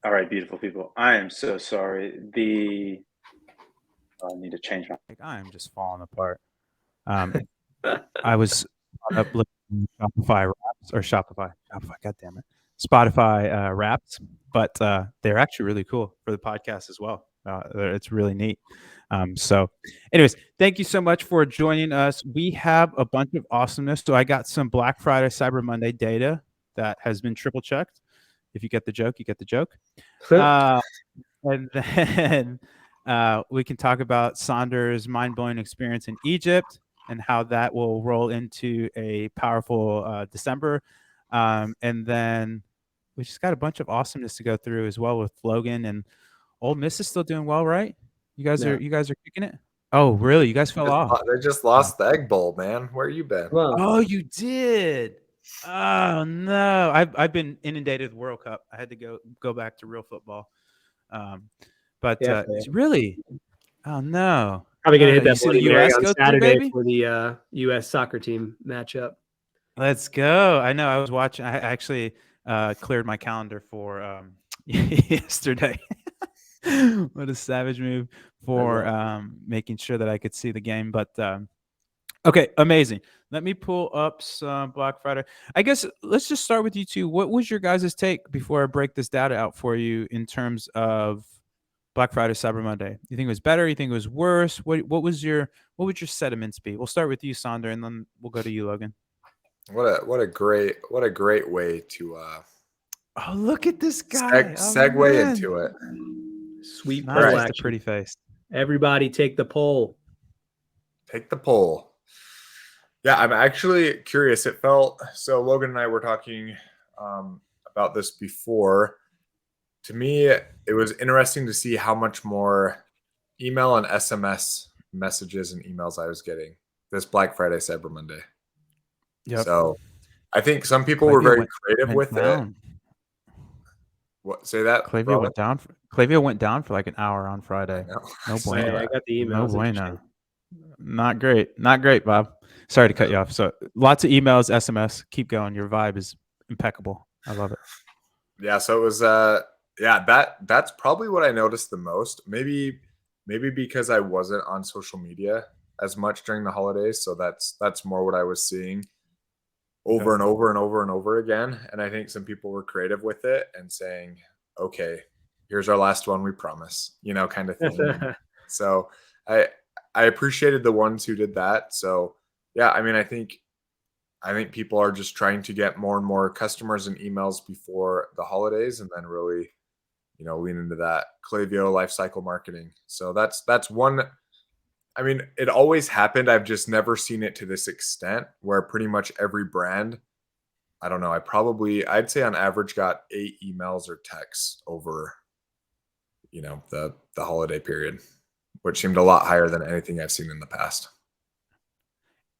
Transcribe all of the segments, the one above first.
All right, beautiful people. I am so sorry. I need to change my. Like, I am just falling apart. Um, I was caught up looking at Shopify Wraps or Shopify, God damn it, Spotify Wraps, but they're actually really cool for the podcast as well. It's really neat. Anyways, thank you so much for joining us. We have a bunch of awesomeness. So I got some Black Friday, Cyber Monday data that has been triple checked. If you get the joke, you get the joke. Uh, and then we can talk about Saunders' mind-blowing experience in Egypt and how that will roll into a powerful December. And then we just got a bunch of awesomeness to go through as well with Logan, and Ole Miss is still doing well, right? Yeah. You guys are kicking it. Oh, really? You guys fell off? They just Oh, lost the Egg Bowl, man. Where you been? Well, oh, you did. Oh no, I've been inundated with World Cup. I had to go back to real football. Um, but yeah, really, oh no, probably gonna hit you that see the Bloody Mary U.S. on go through, Saturday baby. for the U.S. soccer team matchup. Let's go. I know. I was watching. I actually cleared my calendar for yesterday. What a savage move for making sure that I could see the game. But okay, amazing. Let me pull up some Black Friday. I guess let's just start with you two. What was your guys' take before I break this data out for you in terms of Black Friday, Cyber Monday? You think it was better? You think it was worse? What would your sentiments be? We'll start with you, Sonder, and then we'll go to you, Logan. What a great way to Oh, look at this guy! segue into it. Sweet Not poll just a action. pretty face. Everybody take the poll. Take the poll. Yeah, I'm actually curious. It felt so. Logan and I were talking about this before. To me, it was interesting to see how much more email and SMS messages and emails I was getting this Black Friday, Cyber Monday. Yep. So I think some people were very creative with it. What, say that? Clavia went down. Clavia went down for like an hour on Friday. No bueno. I got the email. No bueno. Not great. Not great, Bob. Sorry to cut you off. So lots of emails, SMS. Keep going. Your vibe is impeccable. I love it. Yeah. So it was that's probably what I noticed the most. Maybe because I wasn't on social media as much during the holidays. So that's more what I was seeing over and over and over and over again. And I think some people were creative with it and saying, okay, here's our last one, we promise, kind of thing. So I appreciated the ones who did that. So yeah, I mean, I think people are just trying to get more and more customers and emails before the holidays and then really, lean into that Klaviyo life cycle marketing. So that's one. I mean, it always happened. I've just never seen it to this extent where pretty much every brand, I don't know, I'd say on average got 8 emails or texts over, the holiday period, which seemed a lot higher than anything I've seen in the past.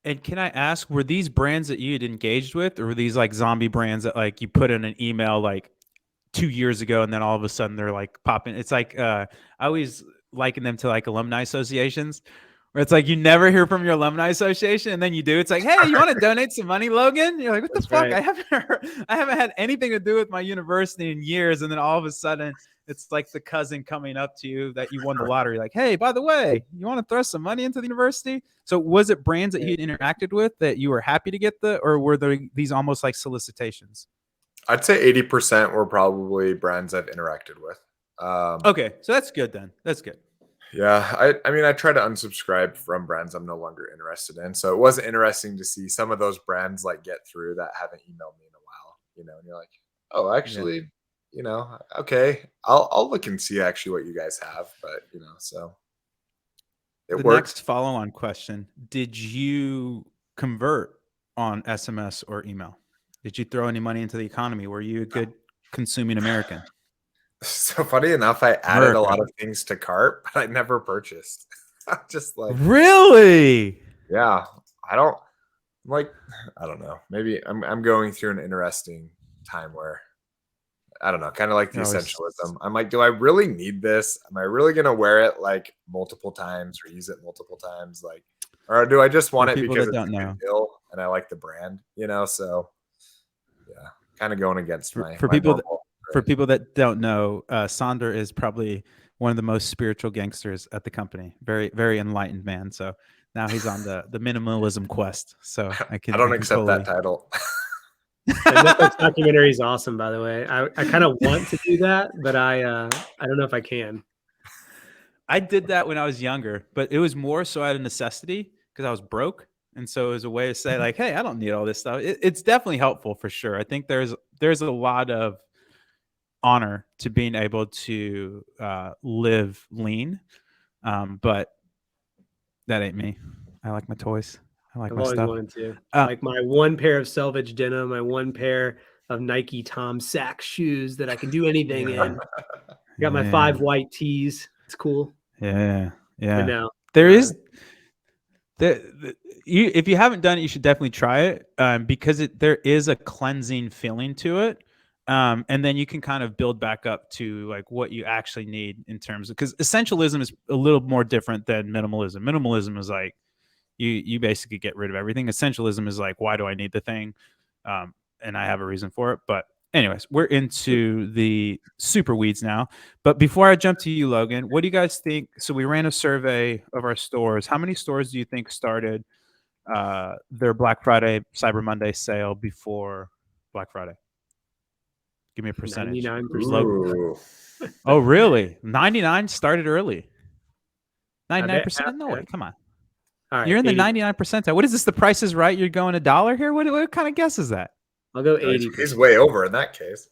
And can I ask, were these brands that you had engaged with, or were these like zombie brands that like you put in an email like 2 years ago and then all of a sudden they're like popping? It's like I always liken them to like alumni associations where it's like you never hear from your alumni association and then you do. It's like, hey, you want to donate some money, Logan? You're like, what the fuck? Right. I haven't had anything to do with my university in years. And then all of a sudden it's like the cousin coming up to you that you won the lottery. Like, hey, by the way, you want to throw some money into the university? So was it brands that you'd interacted with that you were happy to get or were there these almost like solicitations? I'd say 80% were probably brands I've interacted with. Okay, so that's good then. That's good. Yeah, I mean, I try to unsubscribe from brands I'm no longer interested in. So it was interesting to see some of those brands like get through that haven't emailed me in a while, and you're like, oh, actually, okay, I'll look and see actually what you guys have, but so it works. Next follow-on question: did you convert on SMS or email? Did you throw any money into the economy? Were you a good consuming American? So funny enough, I added a lot of things to cart, but I never purchased. Just like really, yeah. I don't know. Maybe I'm going through an interesting time where I don't know, kind of like the essentialism. I'm like, do I really need this? Am I really gonna wear it like multiple times or use it multiple times? Like, or do I just want it because it's a good deal and I like the brand? So yeah, kind of going against my people. for people that don't know, Saunders is probably one of the most spiritual gangsters at the company. Very, very enlightened man. So now he's on the minimalism quest. So I I don't can accept totally... that title. The Netflix documentary is awesome, by the way. I kind of want to do that, but I don't know if I can. I did that when I was younger, but it was more so out of necessity because I was broke. And so it was a way to say like, hey, I don't need all this stuff. It's definitely helpful for sure. I think there's a lot of honor to being able to live lean. But that ain't me. I like my toys. I like I've my always stuff. wanted to. Like my one pair of selvage denim, my one pair of Nike Tom Sachs shoes that I can do anything in. Got my 5 white tees. It's cool. Yeah. But no, There is if you haven't done it, you should definitely try it because there is a cleansing feeling to it. And then you can kind of build back up to like what you actually need in terms of, because essentialism is a little more different than minimalism. Minimalism is like you basically get rid of everything. Essentialism is like, why do I need the thing? And I have a reason for it. But anyways, we're into the super weeds now. But before I jump to you, Logan, what do you guys think? So we ran a survey of our stores. How many stores do you think started their Black Friday, Cyber Monday sale before Black Friday? Give me a percentage. 99%. Oh, really? 99 started early. 99%? No way. Come on. All right, you're in the 80. 99 percentile. What is this? The Price is Right? You're going $1 here? What kind of guess is that? I'll go 80. He's way over in that case.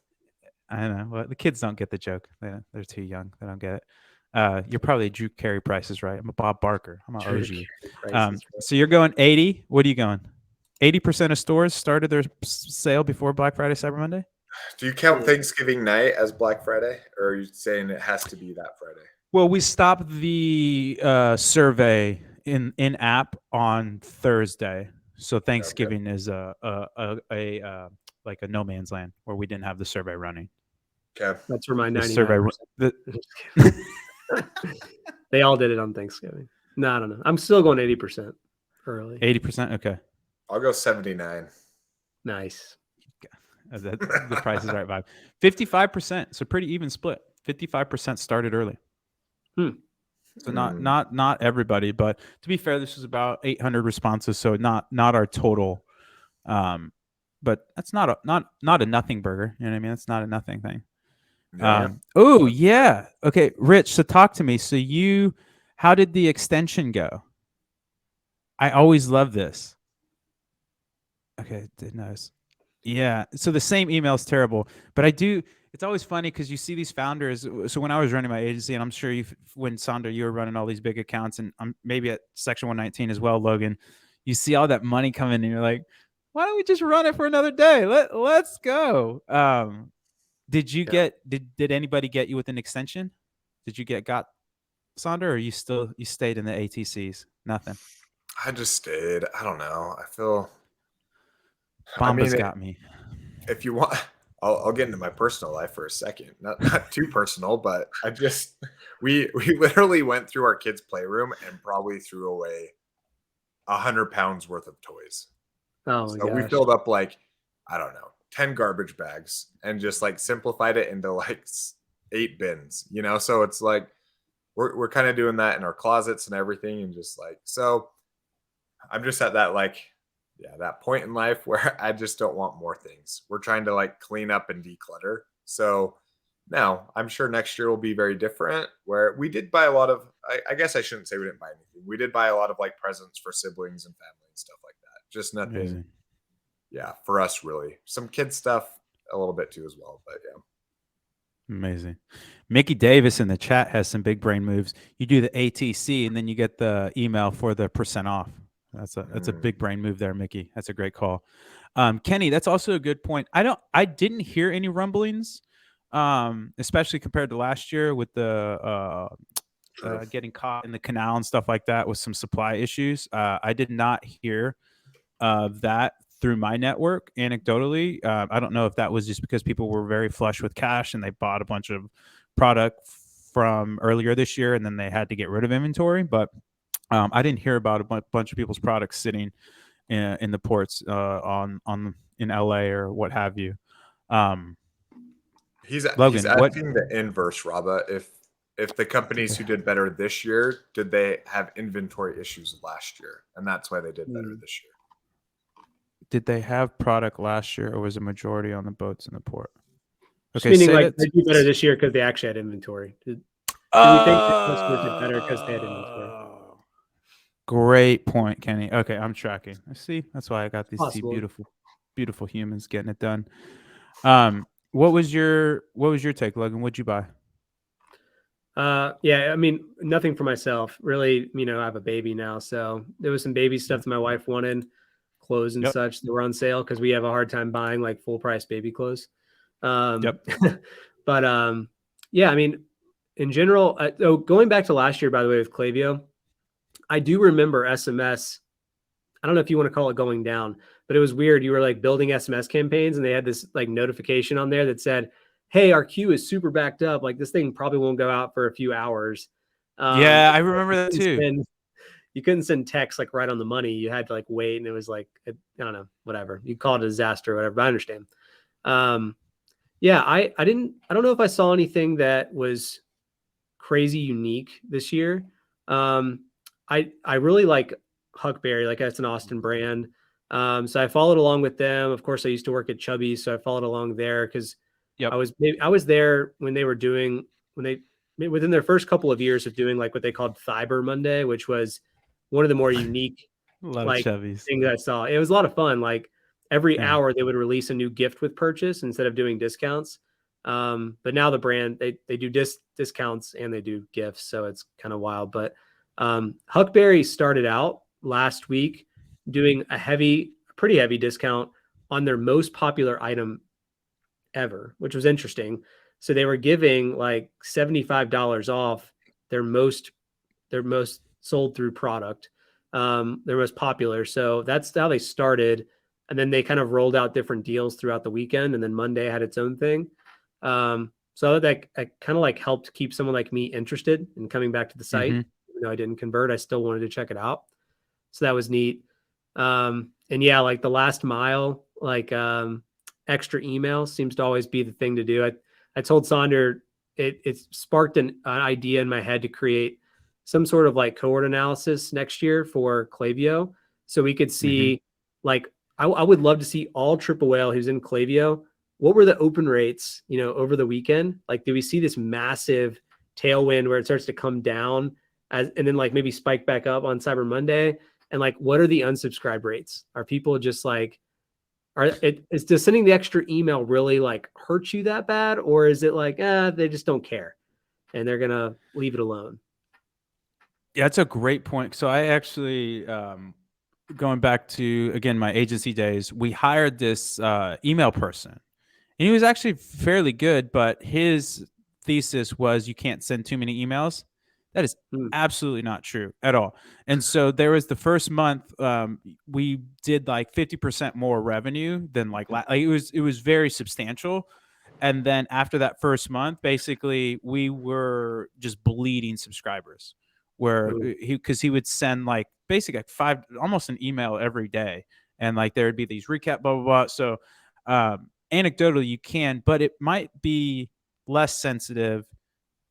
I don't know. Well, the kids don't get the joke. They're too young. They don't get it. You're probably Drew Carey Price is Right. I'm a Bob Barker. I'm a OG. So you're going 80. What are you going? 80% of stores started their sale before Black Friday, Cyber Monday? Do you count Thanksgiving night as Black Friday, or are you saying it has to be that Friday? Well, we stopped the survey in app on Thursday, so Thanksgiving is a like a no man's land where we didn't have the survey running. Okay, that's for my 99%. They all did it on Thanksgiving. No, I don't know. I'm still going 80% early. 80%. Okay, I'll go 79. Nice. The Price is Right vibe. 55%. So pretty even split. 55% started early. So not everybody, but to be fair, this was about 800 responses, so not our total. But that's not a nothing burger. You know what I mean? That's not a nothing thing. Oh yeah. Okay, Rich. So talk to me. So how did the extension go? I always love this. Okay, nice. Yeah. So the same email is terrible, but I do. It's always funny because you see these founders. So when I was running my agency, and I'm sure when Saunders, you were running all these big accounts, and maybe at Section 119 as well, Logan, you see all that money coming, and you're like, why don't we just run it for another day? Let's go. Did you did anybody get you with an extension? Did you got Saunders, or you stayed in the ATCs? Nothing. I just stayed. I don't know. I feel. Bomba's got me. If you want, I'll get into my personal life for a second. Not too personal, but we literally went through our kids' playroom and probably threw away 100 pounds worth of toys. Oh, so we filled up like, I don't know, 10 garbage bags and just like simplified it into like 8 bins, you know? So it's like, we're kind of doing that in our closets and everything. And just like, so I'm just at that, like, that point in life where I just don't want more things. We're trying to like clean up and declutter. So now I'm sure next year will be very different, where we did buy a lot of, I guess I shouldn't say we didn't buy anything. We did buy a lot of like presents for siblings and family and stuff like that. Just nothing. Amazing. Yeah. For us, really. Some kid stuff a little bit too as well, but yeah. Amazing. Mickey Davis in the chat has some big brain moves. You do the ATC and then you get the email for the % off. That's a big brain move there, Mickey. That's a great call. Kenny, that's also a good point. I didn't hear any rumblings, especially compared to last year with the getting caught in the canal and stuff like that with some supply issues. I did not hear that through my network anecdotally. I don't know if that was just because people were very flush with cash and they bought a bunch of product from earlier this year and then they had to get rid of inventory, but I didn't hear about a bunch of people's products sitting in the ports in LA or what have you. He's Logan, what? asking the inverse, Raba. If the companies who did better this year, did they have inventory issues last year, and that's why they did better this year? Did they have product last year, or was a majority on the boats in the port? Just Okay, meaning say like that. they do better this year because they actually had inventory. Do we think that customers did better because they had inventory? Great point, Kenny. Okay, I'm tracking. I see. That's why I got these two Possible. beautiful humans getting it done. What was your take, Logan? What'd you buy? Yeah, I mean, nothing for myself. Really, I have a baby now, so there was some baby stuff that my wife wanted, clothes and Yep. such that were on sale because we have a hard time buying like full price baby clothes. Yep. But yeah, I mean, in general, going back to last year, by the way, with Klaviyo, I do remember SMS. I don't know if you want to call it going down, but it was weird. You were like building SMS campaigns and they had this like notification on there that said, "Hey, our queue is super backed up. Like this thing probably won't go out for a few hours." Yeah, I remember that too. You couldn't send text like right on the money. You had to like wait, and it was like I don't know, whatever. You call it a disaster or whatever. But I understand. Yeah, I don't know if I saw anything that was crazy unique this year. I really like Huckberry, like that's an Austin brand. So I followed along with them. Of course, I used to work at Chubby, so I followed along there because Yep. I was there when they were doing within their first couple of years of doing like what they called Fiber Monday, which was one of the more unique A lot like of Chevys. things I saw. It was a lot of fun. Like every Yeah. hour they would release a new gift with purchase instead of doing discounts. But now the brand they do discounts and they do gifts, so it's kind of wild. But Huckberry started out last week doing pretty heavy discount on their most popular item ever, which was interesting. So they were giving like $75 off their most sold through product, their most popular. So that's how they started. And then they kind of rolled out different deals throughout the weekend. And then Monday had its own thing. So that kind of like helped keep someone like me interested in coming back to the site. Mhm. Even though I didn't convert, I still wanted to check it out. So that was neat. And yeah, like the last mile, like extra email seems to always be the thing to do. I told Saunders it sparked an idea in my head to create some sort of like cohort analysis next year for Klaviyo, so we could see like I would love to see all triple whale who's in Klaviyo. What were the open rates, over the weekend? Like, do we see this massive tailwind where it starts to come down and then like maybe spike back up on Cyber Monday? And like, what are the unsubscribe rates? Are people just like, does sending the extra email really like hurt you that bad? Or is it like, they just don't care and they're going to leave it alone? Yeah, that's a great point. So I actually, going back to, again, my agency days, we hired this email person. And he was actually fairly good, but his thesis was you can't send too many emails. That is absolutely not true at all. And so there was the first month we did like 50% more revenue than like it was very substantial. And then after that first month, basically we were just bleeding subscribers. Where he would send like basically like almost an email every day, and like there would be these recap blah blah blah. So anecdotally you can, but it might be less sensitive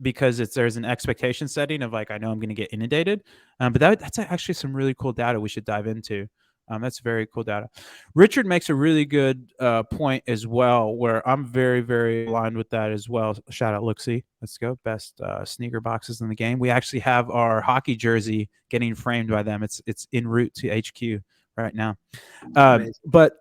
because there's an expectation setting of like I know I'm going to get inundated. But that's actually some really cool data we should dive into. That's very cool data. Richard makes a really good point as well, where I'm very, very aligned with that as well. Shout out Looksy. Let's go. Best sneaker boxes in the game. We actually have our hockey jersey getting framed by them. It's en route to HQ right now. But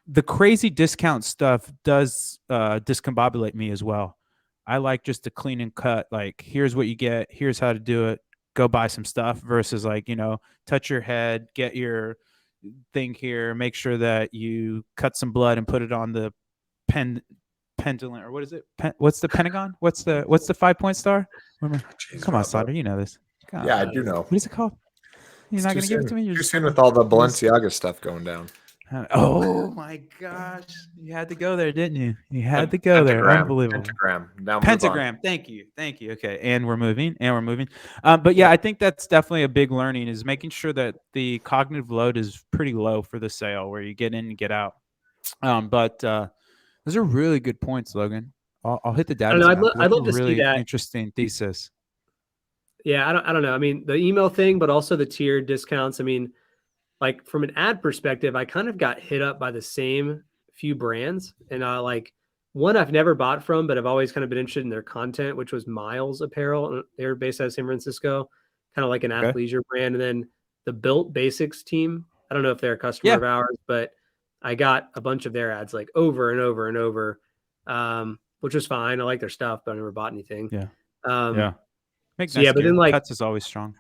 the crazy discount stuff does discombobulate me as well. I like just to clean and cut, like, here's what you get, here's how to do it, go buy some stuff, versus like, touch your head, get your thing here, make sure that you cut some blood and put it on the pendulum, or what is it? What's the Pentagon? What's the 5-point star? Come on, Saunder, you know this. Yeah, I do know. What is it called? You're not going to give it to me? You're soon with all the Balenciaga stuff going down. Oh my gosh. You had to go there, didn't you? You had to go there. Unbelievable. Pentagram. Thank you. Okay. And we're moving. But yeah, I think that's definitely a big learning, is making sure that the cognitive load is pretty low for the sale, where you get in and get out. But those are really good points, Logan. I'll hit the I don't data know. now, 'cause I'd that's a love to see really that. interesting thesis. Yeah, I don't know. I mean, the email thing, but also the tiered discounts. I mean, like from an ad perspective, I kind of got hit up by the same few brands, and like one I've never bought from, but I've always kind of been interested in their content, which was Miles Apparel. They're based out of San Francisco, kind of like an Okay. athleisure brand. And then the Built Basics team. I don't know if they're a customer Yeah. of ours, but I got a bunch of their ads like over and over and over, which was fine. I like their stuff, but I never bought anything. Yeah. Um, Yeah. Make so nice yeah, but gear. then like Cuts is always strong.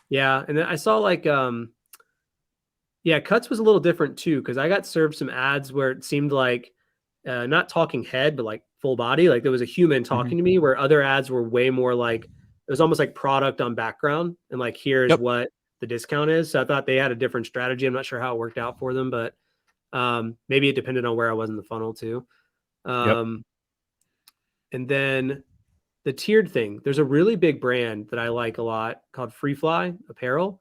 yeah, and then I saw like yeah, Cuts was a little different too because I got served some ads where it seemed like not talking head, but like full body, like there was a human talking to me. Where other ads were way more like it was almost like product on background and like here's Yep. what the discount is. So I thought they had a different strategy. I'm not sure how it worked out for them, but maybe it depended on where I was in the funnel too. And then the tiered thing. There's a really big brand that I like a lot called Free Fly Apparel,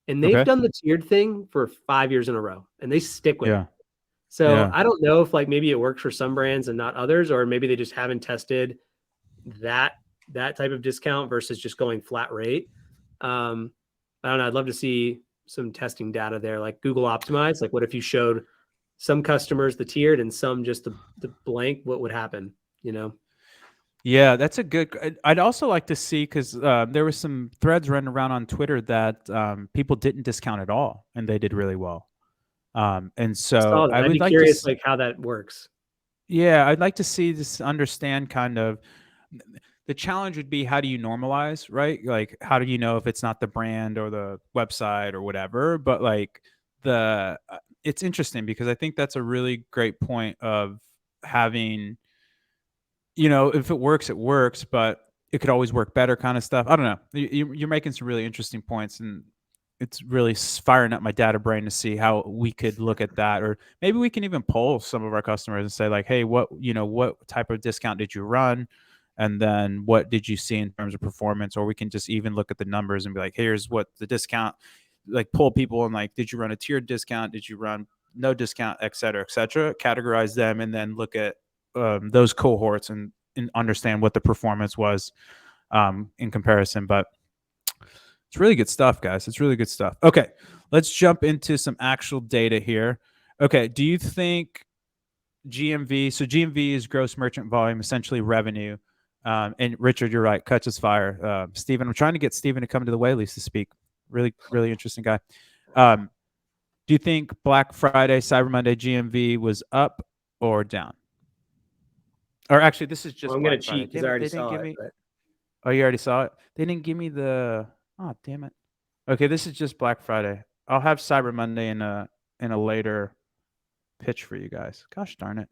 and they've Okay. done the tiered thing for 5 years in a row, and they stick with Yeah. it. So Yeah. I don't know if like maybe it works for some brands and not others, or maybe they just haven't tested that type of discount versus just going flat rate. I don't know. I'd love to see some testing data there, like Google Optimize. Like, what if you showed some customers the tiered and some just the blank? What would happen? You know? Yeah, that's a good. I'd also like to see because there was some threads running around on Twitter that people didn't discount at all, and they did really well. And I so saw that. I I'd would be like curious, to, like how that works. yeah, I'd like to see this, understand kind of the challenge would be how do you normalize, right? Like how do you know if it's not the brand or the website or whatever? But like it's interesting because I think that's a really great point of having, if it works, it works, but it could always work better kind of stuff. I don't know. You're making some really interesting points, and it's really firing up my data brain to see how we could look at that, or maybe we can even poll some of our customers and say like, hey, what type of discount did you run, and then what did you see in terms of performance? Or we can just even look at the numbers and be like, here's what the discount, like pull people and like, did you run a tiered discount, did you run no discount, et cetera, categorize them, and then look at those cohorts and understand what the performance was in comparison. But it's really good stuff, guys. It's really good stuff. Okay, let's jump into some actual data here. Okay, do you think GMV? So GMV is gross merchant volume, essentially revenue. And Richard, you're right. Cuts is fire. Steven, I'm trying to get Steven to come to the Whaleys to speak. Really, really interesting guy. Do you think Black Friday, Cyber Monday GMV was up or down? Or actually, this is just Well, I'm gonna Black Friday. cheat because Damn I it, already they didn't saw give it. me. But Oh, you already saw it? They didn't give me the. Oh, damn it. Okay, this is just Black Friday. I'll have Cyber Monday in a later pitch for you guys. Gosh darn it.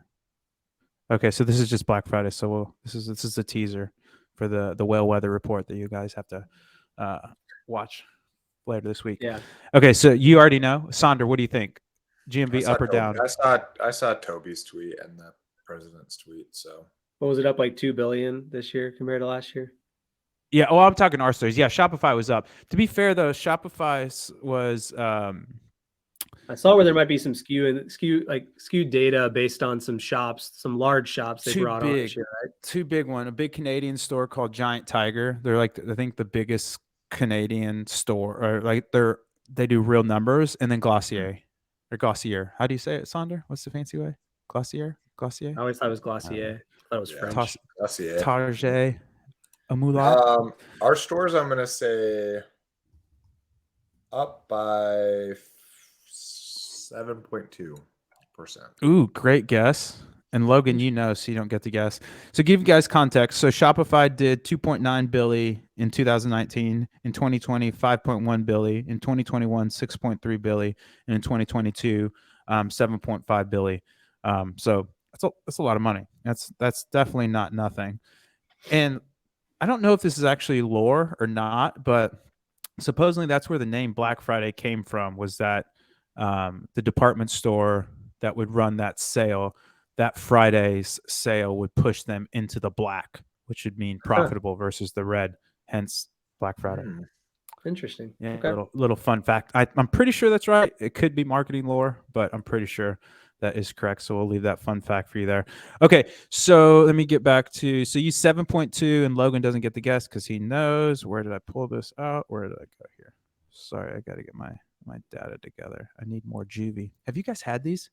Okay, so this is just Black Friday. So this is a teaser for the whale weather report that you guys have to watch later this week. yeah, Okay, so you already know. Sonder, what do you think? I GMV saw up or down? I saw Toby's tweet and the president's tweet. So what was it up like 2 billion this year compared to last year? Yeah, well, I'm talking our stores. Yeah, Shopify was up. To be fair, though, Shopify was I saw where there might be some skewed data based on some shops, some large shops they brought on this year, right? too big one. A big Canadian store called Giant Tiger. They're like, I think, the biggest Canadian store, or like they do real numbers, and then Glossier or Glossier. How do you say it, Sonder? What's the fancy way? Glossier. I always thought it was Glossier. I thought it was yeah, French. that's it. Target. A Moulin. Our stores, I'm gonna say, up by 7.2%. Ooh, great guess. And Logan, so you don't get to guess. So give you guys context. So Shopify did 2.9 billion in 2019. In 2020, 5.1 billion. In 2021, 6.3 billion. And in 2022, 7.5 billion. So that's a lot of money. That's definitely not nothing. And I don't know if this is actually lore or not, but supposedly that's where the name Black Friday came from, was that the department store that would run that sale, that Friday's sale would push them into the black, which would mean profitable versus the red, hence Black Friday. Interesting. Yeah, Okay. little fun fact. I'm pretty sure that's right. It could be marketing lore, but I'm pretty sure That is correct. So we'll leave that fun fact for you there. Okay, so let me get back to, so you 7.2 and Logan doesn't get the guess because he knows. Where did I pull this out? Where did I go here? Sorry, I got to get my data together. I need more juvie. Have you guys had these?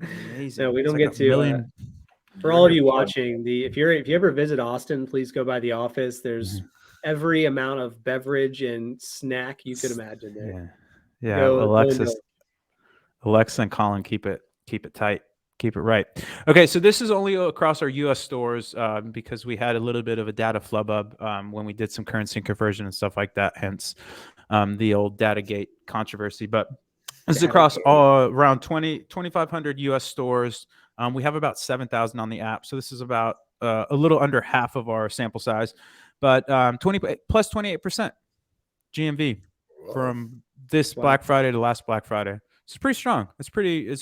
Amazing. No, we don't It's get a to. million. For all of you watching, if you ever visit Austin, please go by the office. There's every amount of beverage and snack you could imagine there. Yeah. Go Alexa and Colin, keep it tight, keep it right. Okay, so this is only across our U.S. stores because we had a little bit of a data flub when we did some currency conversion and stuff like that. Hence, the old DataGate controversy. But this is across around 2,500 U.S. stores. We have about 7,000 on the app, so this is about a little under half of our sample size, but 28% GMV from this Black Friday to last Black Friday. It's pretty strong. It's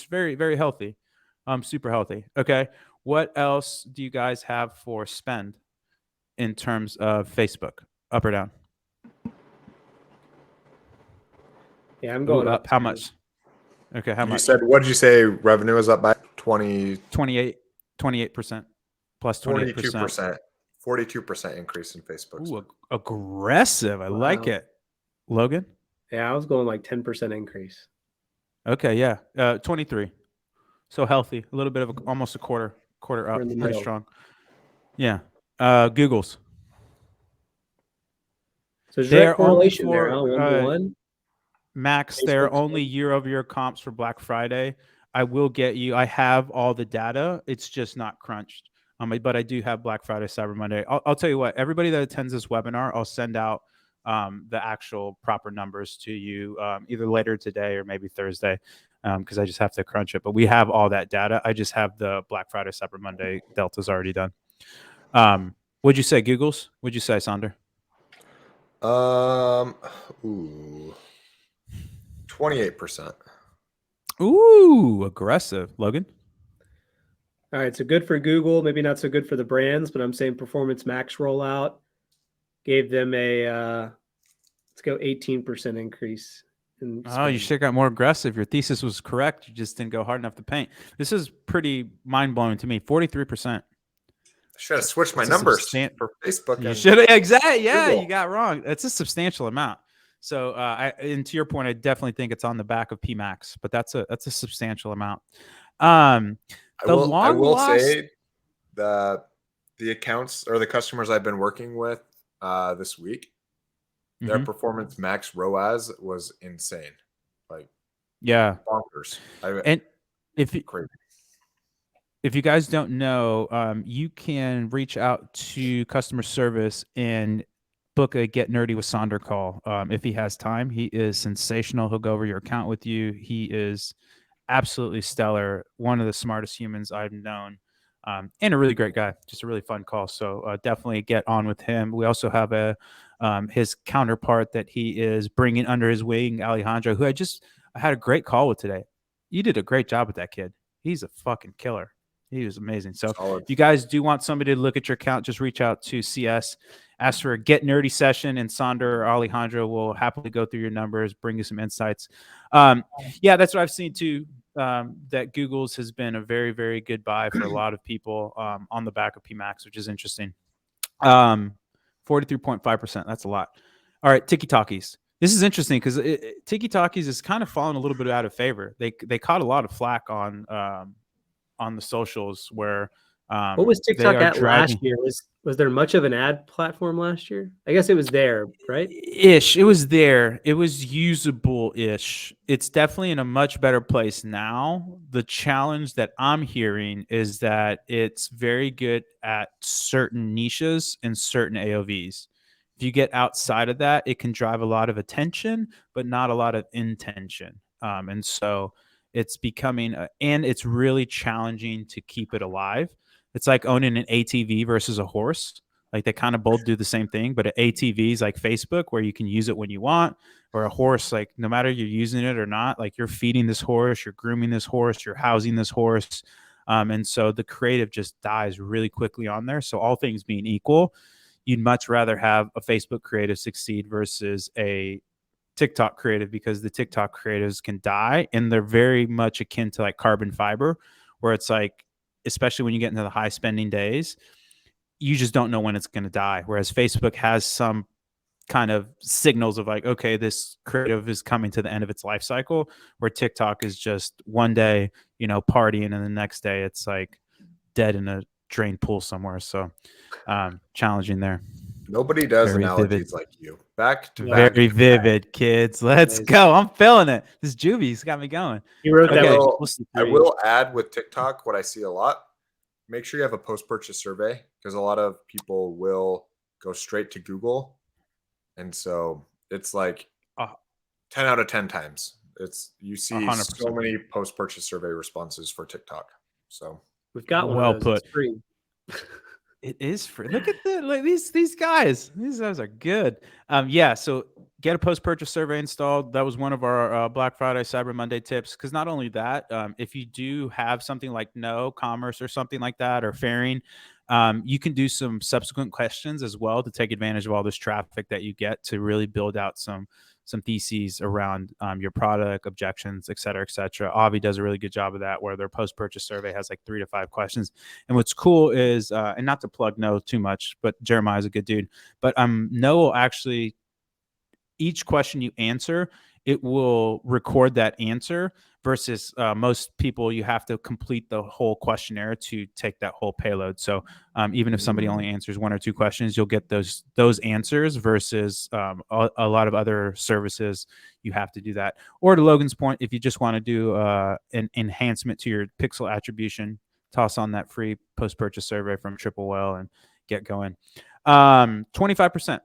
very, very healthy. Super healthy. Okay. What else do you guys have for spend in terms of Facebook? Up or down? Yeah, I'm going up. How much? Okay, how much? You said, what did you say revenue is up by? 28%. Plus 28%. 42% increase in Facebook. Ooh, aggressive. I like it. Logan? Yeah, I was going like 10% increase. Okay, yeah. 23. So healthy. A little bit of almost a quarter up. Pretty strong. Yeah. Google's. So is there a correlation there? 1-to-1? Max, they're only year-over-year comps for Black Friday. I will get you. I have all the data. It's just not crunched. But I do have Black Friday, Cyber Monday. I'll tell you what. Everybody that attends this webinar, I'll send out the actual proper numbers to you either later today or maybe Thursday because I just have to crunch it. But we have all that data. I just have the Black Friday, Cyber Monday deltas already done. What'd you say, Google's? What'd you say, Saunders? 28%. Ooh, aggressive. Logan? All right, so good for Google, maybe not so good for the brands, but I'm saying Performance Max rollout gave them a, let's go 18% increase. Oh, you should have got more aggressive. Your thesis was correct. You just didn't go hard enough to paint. This is pretty mind-blowing to me. 43%. I should have switched my numbers for Facebook. You should have. Exactly. Yeah, Google. You got wrong. It's a substantial amount. So, and to your point, I definitely think it's on the back of PMax, but that's a substantial amount. I will say the accounts or the customers I've been working with this week, their Performance Max ROAS was insane. Like, yeah, bonkers. And if you guys don't know, you can reach out to customer service and book a Get Nerdy with Saunders call if he has time. He is sensational. He'll go over your account with you. He is absolutely stellar. One of the smartest humans I've known, and a really great guy. Just a really fun call. So definitely get on with him. We also have his counterpart that he is bringing under his wing, Alejandro, who I had a great call with today. You did a great job with that kid. He's a fucking killer. He was amazing. So if you guys do want somebody to look at your account, just reach out to CS. Ask for a Get Nerdy session, and Saunders or Alejandro will happily go through your numbers, bring you some insights. Yeah, that's what I've seen too, that Google's has been a very, very good buy for a lot of people on the back of PMax, which is interesting. 43.5%. That's a lot. All right, Tiki Talkies. This is interesting because Tiki Talkies is kind of fallen a little bit out of favor. They caught a lot of flack on the socials where what was TikTok at last year? Was there much of an ad platform last year? I guess it was there, right? Ish. It was there. It was usable-ish. It's definitely in a much better place now. The challenge that I'm hearing is that it's very good at certain niches and certain AOVs. If you get outside of that, it can drive a lot of attention, but not a lot of intention. And so it's becoming, and it's really challenging to keep it alive. It's like owning an ATV versus a horse. Like they kind of both do the same thing, but an ATV is like Facebook where you can use it when you want, or a horse, like no matter you're using it or not, like you're feeding this horse, you're grooming this horse, you're housing this horse. And so the creative just dies really quickly on there. So all things being equal, you'd much rather have a Facebook creative succeed versus a TikTok creative, because the TikTok creatives can die, and they're very much akin to like carbon fiber, where it's like, especially when you get into the high spending days, you just don't know when it's going to die. Whereas Facebook has some kind of signals of like, okay, this creative is coming to the end of its life cycle, where TikTok is just one day, partying, and the next day it's like dead in a drained pool somewhere. So challenging there. Nobody does Very analogies vivid. like you. Back to back. Very vivid, kids. Let's Nice. go. I'm feeling it. This Juby's got me going. He wrote that. Okay. with I 63. will add with TikTok what I see a lot. Make sure you have a post-purchase survey, because a lot of people will go straight to Google. And so it's like 10 out of 10 times. You see 100%. so many post-purchase survey responses for TikTok. So We've got one Well of those. put. It's free. It is free. Look at these guys. These guys are good. Yeah. So get a post-purchase survey installed. That was one of our Black Friday, Cyber Monday tips. Because not only that, if you do have something like no commerce or something like that, or fairing, you can do some subsequent questions as well to take advantage of all this traffic that you get to really build out some theses around your product, objections, et cetera, et cetera. Avi does a really good job of that, where their post-purchase survey has like 3 to 5 questions. And what's cool is, and not to plug No too much, but Jeremiah's a good dude, but No will actually, each question you answer, it will record that answer, versus most people, you have to complete the whole questionnaire to take that whole payload. So even if somebody only answers 1 or 2 questions, you'll get those answers, versus a lot of other services, you have to do that. Or to Logan's point, if you just want to do an enhancement to your pixel attribution, toss on that free post-purchase survey from Triple Well and get going. 25%.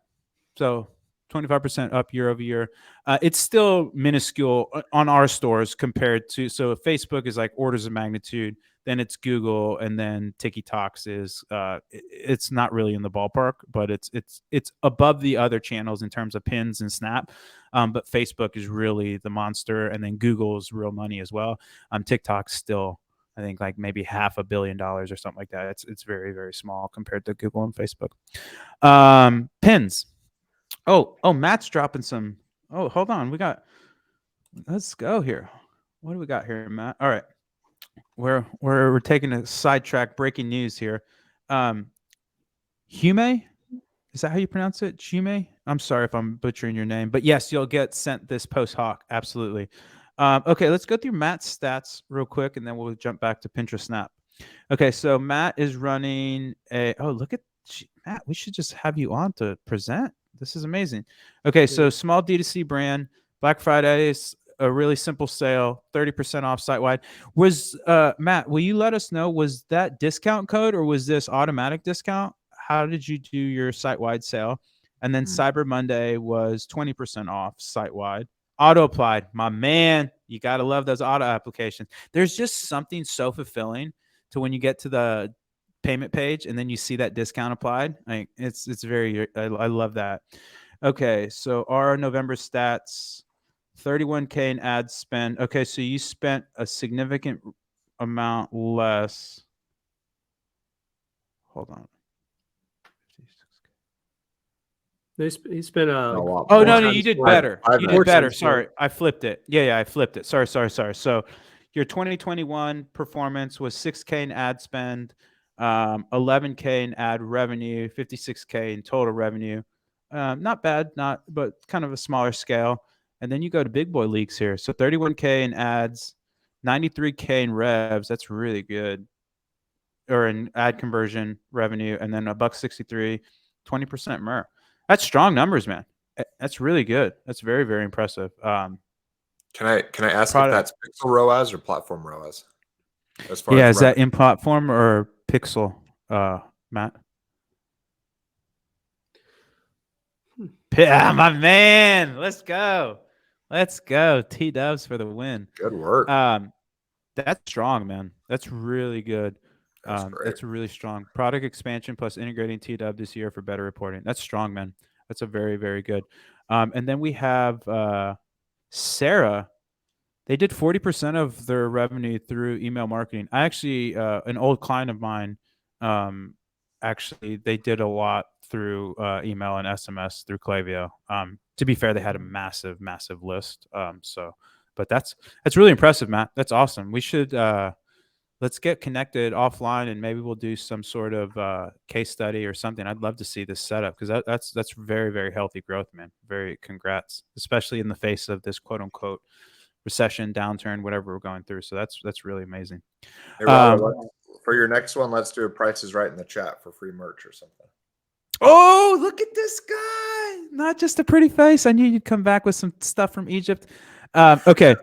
So 25% up year over year. It's still minuscule on our stores compared to, so Facebook is like orders of magnitude, then it's Google, and then TikToks is, it's not really in the ballpark, but it's above the other channels in terms of pins and Snap. But Facebook is really the monster, and then Google's real money as well. TikTok's still, I think, like maybe $500 million or something like that. It's very, very small compared to Google and Facebook. Pins. Oh, Matt's dropping some. Oh, hold on. Let's go here. What do we got here, Matt? All right. We're taking a sidetrack, breaking news here. Hume? Is that how you pronounce it? Hume? I'm sorry if I'm butchering your name, but yes, you'll get sent this post hoc. Absolutely. Okay, let's go through Matt's stats real quick, and then we'll jump back to Pinterest Snap. Okay, so Matt is running look at Matt. We should just have you on to present. This is amazing. Okay, so small D2C brand, Black Friday is a really simple sale, 30% off site-wide. Was Matt, will you let us know, was that discount code or was this automatic discount? How did you do your site-wide sale? And then Cyber Monday was 20% off site-wide. Auto applied, my man. You got to love those auto applications. There's just something so fulfilling to when you get to the payment page and then you see that discount applied. Like it's very, I love that. Okay, so our November stats, 31K in ad spend. Okay, so you spent a significant amount less. Hold on. He spent a. Oh no, you did better. You did better. times Sorry, I flipped it. Yeah, I flipped it. Sorry. So your 2021 performance was 6K in ad spend, 11K in ad revenue, 56K in total revenue. Not bad, but kind of a smaller scale. And then you go to big boy leagues here. So 31K in ads, 93K in revs. That's really good. Or in ad conversion revenue, and then $1.63, 20% MER. That's strong numbers, man. That's really good. That's very, very impressive. Can I ask if that's pixel ROAS or platform ROAS? As far as is that in platform or pixel, Matt? Yeah, my man. Let's go. T-dubs for the win. Good work. That's strong, man. That's really good. That's really strong. Product expansion plus integrating T-dub this year for better reporting. That's strong, man. That's a very, very good. And then we have Sarah. They did 40% of their revenue through email marketing. I actually, an old client of mine actually they did a lot through email and SMS through Klaviyo. To be fair, they had a massive list. But that's really impressive, Matt. That's awesome. We should let's get connected offline and maybe we'll do some sort of case study or something. I'd love to see this setup because that's very, very healthy growth, man. Very congrats, especially in the face of this quote unquote recession, downturn, whatever we're going through. So that's really amazing. Hey, Robert, for your next one, let's do a Price is Right in the chat for free merch or something. Oh, look at this guy. Not just a pretty face. I knew you'd come back with some stuff from Egypt. Okay.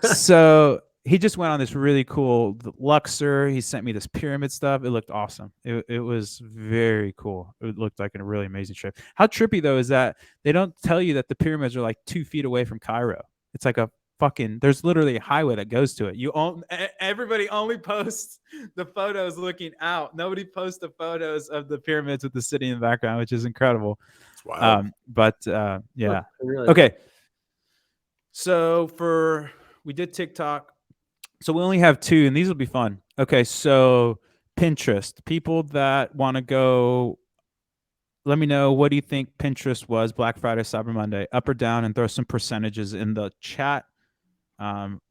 So he just went on this really cool Luxor. He sent me this pyramid stuff. It looked awesome. It was very cool. It looked like a really amazing trip. How trippy, though, is that they don't tell you that the pyramids are like 2 feet away from Cairo. It's like there's literally a highway that goes to it. Everybody only posts the photos looking out. Nobody posts the photos of the pyramids with the city in the background, which is incredible. It's wild. Yeah. Really? Okay. So we did TikTok. So we only have 2, and these will be fun. Okay. So Pinterest, people that want to go, let me know, what do you think Pinterest was Black Friday, Cyber Monday, up or down, and throw some percentages in the chat.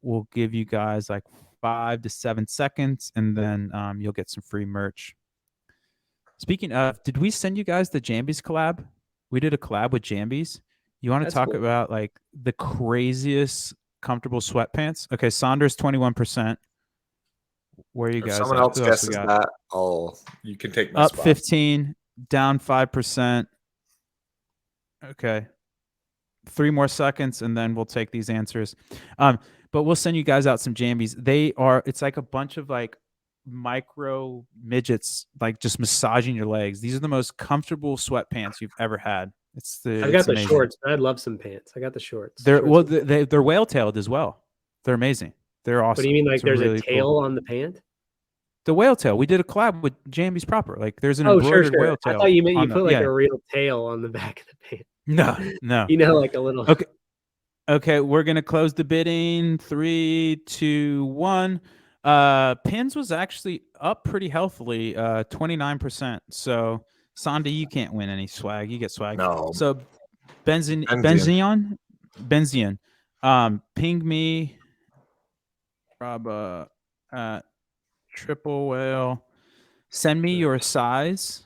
We'll give you guys like 5 to 7 seconds, and then you'll get some free merch. Speaking of, did we send you guys the Jambies collab? We did a collab with Jambies. You want to talk cool. about like the craziest comfortable sweatpants? Okay, Saunders 21%. Where are you If guys? someone at? else Who guesses we got? that, you can take my Up spot. 15, down 5%. Okay. 3 more seconds, and then we'll take these answers. But we'll send you guys out some Jambies. It's like a bunch of like micro midgets, like just massaging your legs. These are the most comfortable sweatpants you've ever had. I've got the amazing. shorts. I'd love some pants. I got the shorts. They're whale-tailed as well. They're amazing. They're awesome. What do you mean? Like there's really a tail cool. on the pant? The whale tail. We did a collab with Jambies proper. Like there's an Oh, embroidered sure. whale tail. I thought you meant you on put like a real tail on the back of the pant. No. You know, like a little. Okay, we're gonna close the bidding. 3, 2, 1. Pins was actually up pretty healthily, 29%. So Sandy, you can't win any swag. You get swag. No. So Benzion, ping me, Rob, Triple Whale. Send me your size,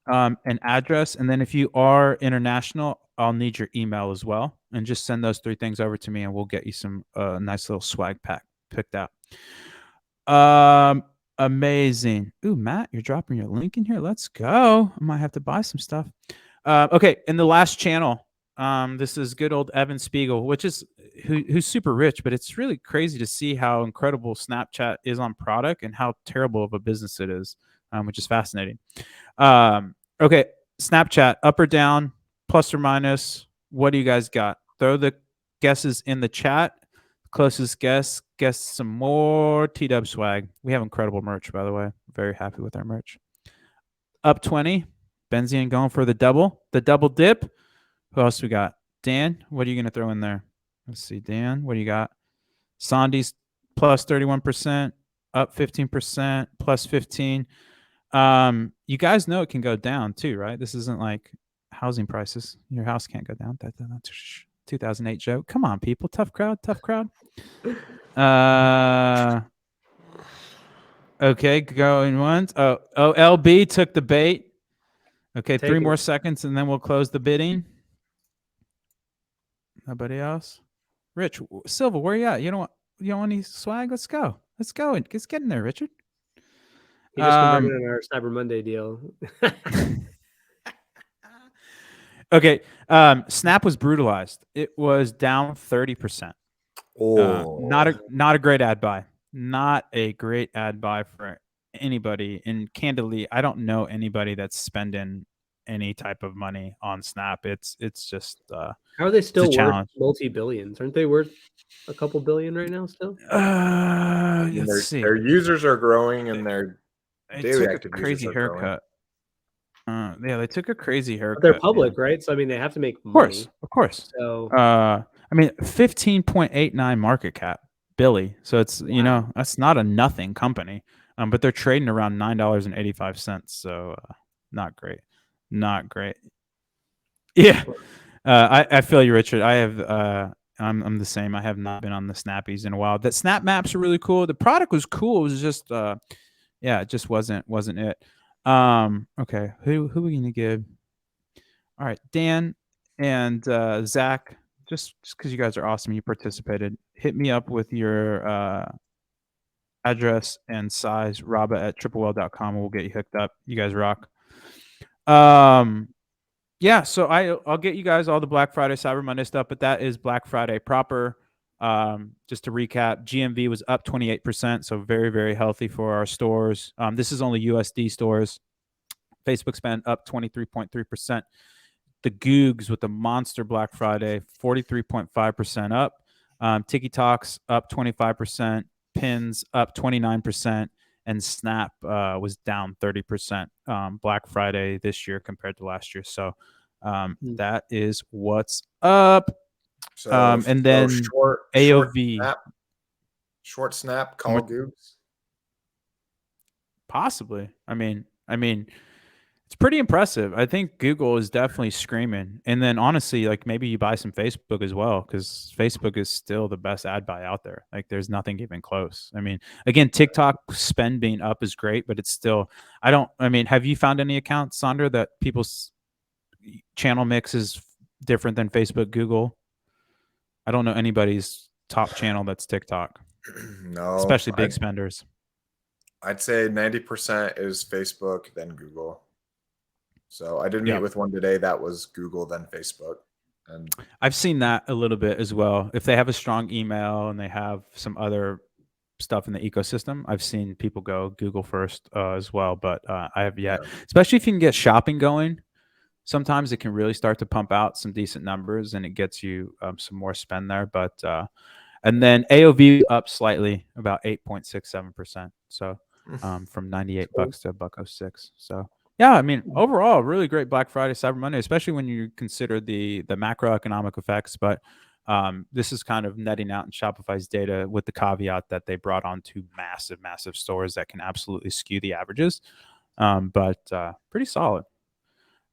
an address, and then if you are international, I'll need your email as well. And just send those 3 things over to me, and we'll get you some nice little swag pack picked out. Amazing. Ooh, Matt, you're dropping your link in here. Let's go. I might have to buy some stuff. Okay, in the last channel, this is good old Evan Spiegel, who's super rich, but it's really crazy to see how incredible Snapchat is on product and how terrible of a business it is, which is fascinating. Okay, Snapchat, up or down, plus or minus? What do you guys got? Throw the guesses in the chat. Closest guess some more T-Dub swag. We have incredible merch, by the way. Very happy with our merch. Up 20. Benzion going for the double dip. Who else we got? Dan, what are you going to throw in there? Let's see, Dan, what do you got? Sandy's plus 31%, up 15%, plus 15. You guys know it can go down too, right? This isn't like housing prices. Your house can't go down. That's 2008 joke. Come on, people. Tough crowd. Okay, going once. Oh, LB took the bait. Okay, 3 more seconds, and then we'll close the bidding. Nobody else? Rich, Silva, where you at? You don't want any swag? Let's go. Let's get in there, Richard. You just converted on our Cyber Monday deal. Okay. Snap was brutalized. It was down 30%. Not a great ad buy. Not a great ad buy for anybody. And candidly, I don't know anybody that's spending any type of money on Snap. It's just how are they still worth multi-billions? Aren't they worth a couple billion right now still? Let's see. Their users are growing and their daily active crazy users are haircut. Yeah, they took a crazy haircut. But they're public, right? So I mean, they have to make money. Of course. So I mean, 15.89 market cap, Billy. So it's that's not a nothing company. But they're trading around $9.85. So Not great. Not great. Yeah. I feel you, Richard. I'm the same. I have not been on the Snappies in a while. That Snap Maps are really cool. The product was cool. It was just yeah, it just wasn't it. Okay. Who are we gonna give? All right, Dan and Zach, just because you guys are awesome, you participated. Hit me up with your address and size, Raba at triplewell.com, and we'll get you hooked up. You guys rock. Yeah, so I'll get you guys all the Black Friday, Cyber Monday stuff, but that is Black Friday proper. Just to recap, GMV was up 28%, so very, very healthy for our stores. This is only USD stores. Facebook spend up 23.3%. The Googs with the monster Black Friday, 43.5% up. TikTok's up 25%. Pins up 29%. And Snap was down 30% Black Friday this year compared to last year. So that is what's up. So, and then AOV. Short snap, call Googs. Possibly. I mean, it's pretty impressive. I think Google is definitely screaming. And then honestly, like maybe you buy some Facebook as well, because Facebook is still the best ad buy out there. Like there's nothing even close. I mean, again, TikTok spend being up is great, but it's still, have you found any accounts, Sandra, that people's channel mix is different than Facebook, Google? I don't know anybody's top channel that's TikTok. No. Especially big spenders. I'd say 90% is Facebook, then Google. So I did meet with one today that was Google, then Facebook. And I've seen that a little bit as well. If they have a strong email and they have some other stuff in the ecosystem, I've seen people go Google first as well. But I have yet, especially if you can get shopping going. Sometimes it can really start to pump out some decent numbers and it gets you some more spend there. But and then AOV up slightly, about 8.67%. So from $98 to $106. So yeah, I mean, overall, really great Black Friday, Cyber Monday, especially when you consider the macroeconomic effects. But this is kind of netting out in Shopify's data with the caveat that they brought on two massive, massive stores that can absolutely skew the averages. But pretty solid.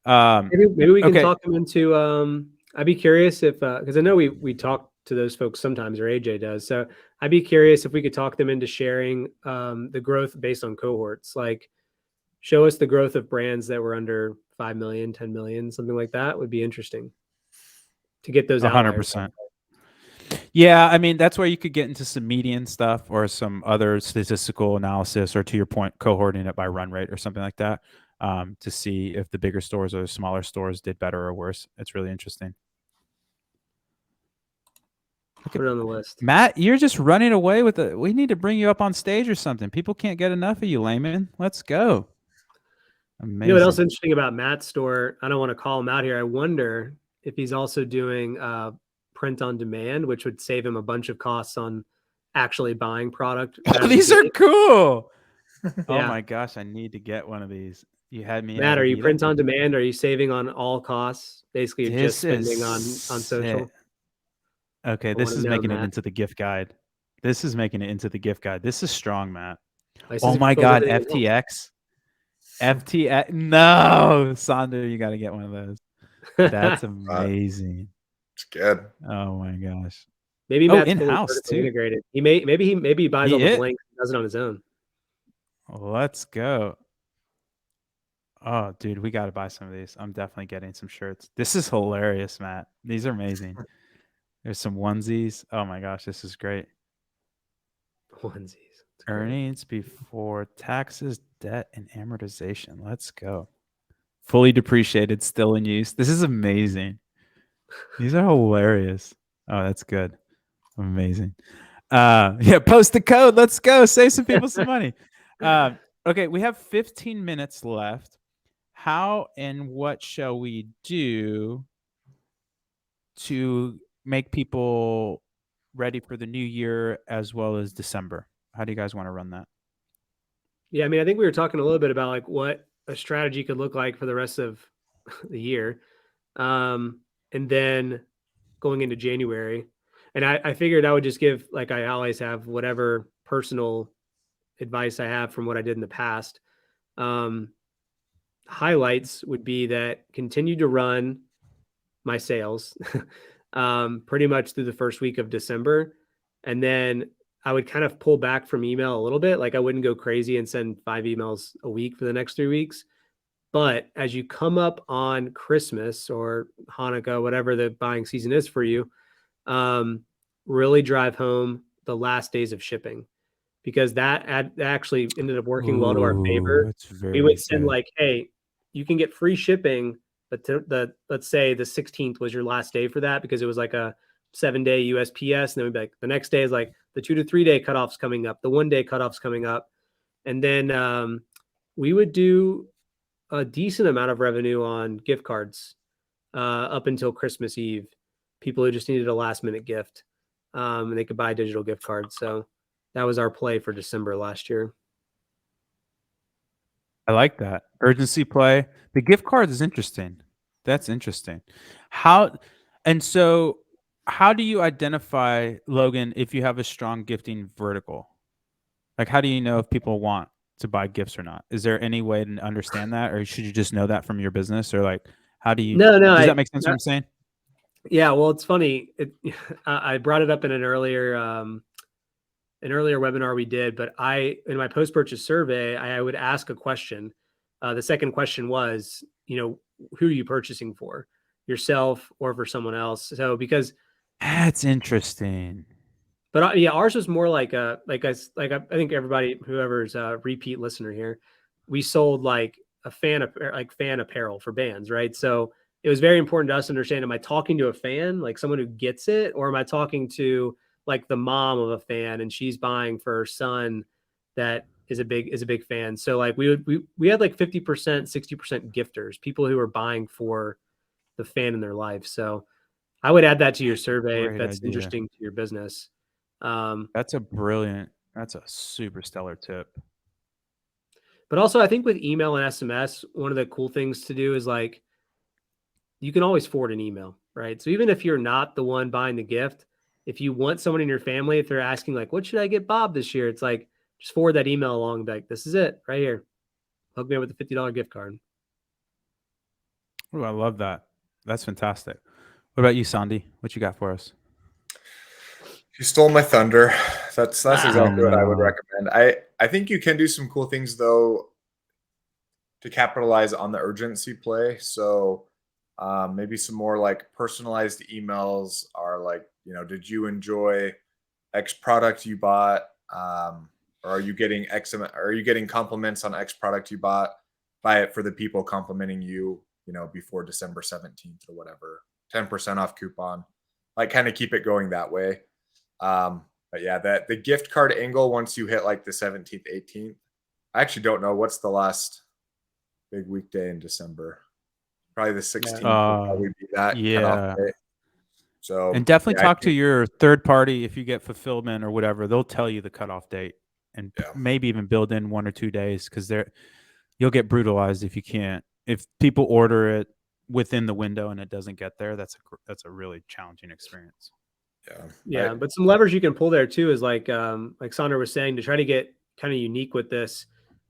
Maybe we can talk them into. I'd be curious if because I know we talk to those folks sometimes, or AJ does. So I'd be curious if we could talk them into sharing the growth based on cohorts. Like, show us the growth of brands that were under 5 million, 10 million, something like that would be interesting to get those 100%. Yeah, I mean, that's where you could get into some median stuff or some other statistical analysis, or to your point, cohorting it by run rate or something like that, to see if the bigger stores or the smaller stores did better or worse. It's really interesting. Put it on the list. Matt, you're just running away with it. We need to bring you up on stage or something. People can't get enough of you, layman. Let's go. Amazing. You know what else interesting about Matt's store? I don't want to call him out here. I wonder if he's also doing print on demand, which would save him a bunch of costs on actually buying product. Oh, these are cool. Yeah. Oh my gosh, I need to get one of these. You had me. Matt, are you print on demand? Are you saving on all costs? Basically, you're just spending on social. Okay, this is making it into the gift guide. This is making it into the gift guide. This is strong, Matt. Oh my God, FTX. FTX. No, Saunders, you got to get one of those. That's amazing. It's good. Oh my gosh. Maybe Matt's in-house too. Integrated. Maybe he buys all the links and does it on his own. Let's go. Oh, dude, we got to buy some of these. I'm definitely getting some shirts. This is hilarious, Matt. These are amazing. There's some onesies. Oh my gosh, this is great. Onesies. Earnings before taxes, debt, and amortization. Let's go. Fully depreciated, still in use. This is amazing. These are hilarious. Oh, that's good. Amazing. Yeah, post the code. Let's go. Save some people some money. Okay, we have 15 minutes left. How and what shall we do to make people ready for the new year as well as December? How do you guys want to run that? Yeah, I mean, I think we were talking a little bit about like what a strategy could look like for the rest of the year. And then going into January. And I figured I would just give, like I always have, whatever personal advice I have from what I did in the past. highlights would be that continued to run my sales pretty much through the first week of December. And then I would kind of pull back from email a little bit. Like I wouldn't go crazy and send 5 emails a week for the next 3 weeks. But as you come up on Christmas or Hanukkah, whatever the buying season is for you, really drive home the last days of shipping, because that actually ended up working well to our favor. That's We very would send good. like, hey, you can get free shipping, but let's say the 16th was your last day for that because it was like a 7-day USPS. And then we'd be like, the next day is like the 2 to 3 day cutoffs coming up, the 1 day cutoffs coming up. And then we would do a decent amount of revenue on gift cards up until Christmas Eve. People who just needed a last minute gift, and they could buy a digital gift card. So that was our play for December last year. I like that urgency play. The gift cards is interesting. That's interesting. How do you identify, Logan, if you have a strong gifting vertical? Like, how do you know if people want to buy gifts or not? Is there any way to understand that, or should you just know that from your business, or like, how do you? No, Does that make sense? What I'm saying? Yeah, well, it's funny. I brought it up in an earlier webinar we did, but in my post-purchase survey, I would ask a question. The second question was, who are you purchasing for, yourself or for someone else? So because that's interesting. But yeah, ours was more like I think everybody, whoever's a repeat listener here, we sold like fan apparel for bands, right? So it was very important to us to understand: am I talking to a fan, like someone who gets it, or am I talking to like the mom of a fan and she's buying for her son that is a big fan? So like we had like 50%, 60% gifters, people who were buying for the fan in their life. So I would add that to your survey if that's interesting to your business. That's a super stellar tip. But also, I think with email and SMS, one of the cool things to do is like, you can always forward an email, right? So even if you're not the one buying the gift, if you want someone in your family, if they're asking like, what should I get Bob this year? It's like, just forward that email along. Like, this is it right here. Hook me up with a $50 gift card. Oh, I love that. That's fantastic. What about you, Sandy? What you got for us? You stole my thunder. That's exactly what I would recommend. I think you can do some cool things though to capitalize on the urgency play. So maybe some more like personalized emails are like, did you enjoy X product you bought? Or are you getting are you getting compliments on X product you bought? Buy it for the people complimenting you, before December 17th or whatever. 10% off coupon. Like kind of keep it going that way. But yeah, the gift card angle, once you hit like the 17th, 18th, I actually don't know what's the last big weekday in December. Probably the 16th would probably be that cutoff day. So, and definitely talk to your third party if you get fulfillment or whatever. They'll tell you the cutoff date, and maybe even build in 1 or 2 days, because you'll get brutalized if you can't. If people order it within the window and it doesn't get there, that's a really challenging experience. Yeah. But some levers you can pull there too is like Saunders was saying, to try to get kind of unique with this.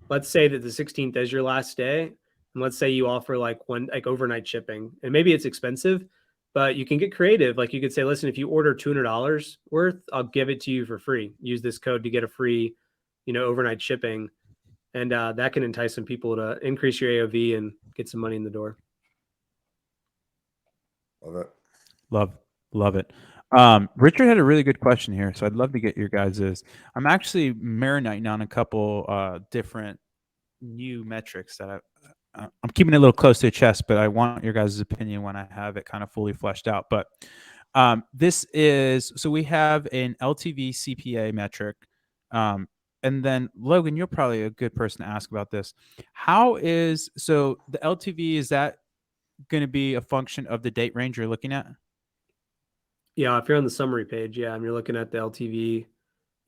Let's say that the 16th is your last day, and let's say you offer like overnight shipping, and maybe it's expensive, but you can get creative. Like you could say, listen, if you order $200 worth, I'll give it to you for free. Use this code to get a free, overnight shipping, and that can entice some people to increase your AOV and get some money in the door. Love it. Love it. Richard had a really good question here, so I'd love to get your guys's. I'm actually marinating on a couple different new metrics that I'm keeping it a little close to the chest, but I want your guys' opinion when I have it kind of fully fleshed out. But so we have an LTV CPA metric. And then Logan, you're probably a good person to ask about this. So the LTV, is that going to be a function of the date range you're looking at? Yeah, if you're on the summary page, and you're looking at the LTV,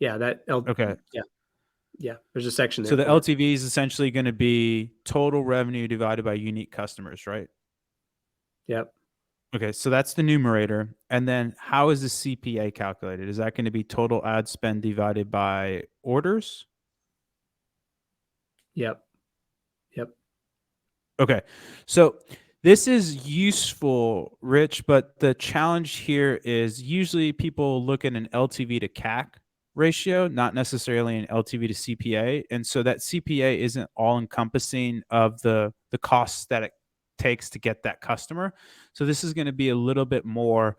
okay. Yeah, there's a section there. So the LTV is essentially going to be total revenue divided by unique customers, right? Yep. Okay, so that's the numerator. And then how is the CPA calculated? Is that going to be total ad spend divided by orders? Yep. Okay. So this is useful, Rich, but the challenge here is usually people look at an LTV to CAC ratio, not necessarily an LTV to CPA. And so that CPA isn't all encompassing of the costs that it takes to get that customer. So this is going to be a little bit more.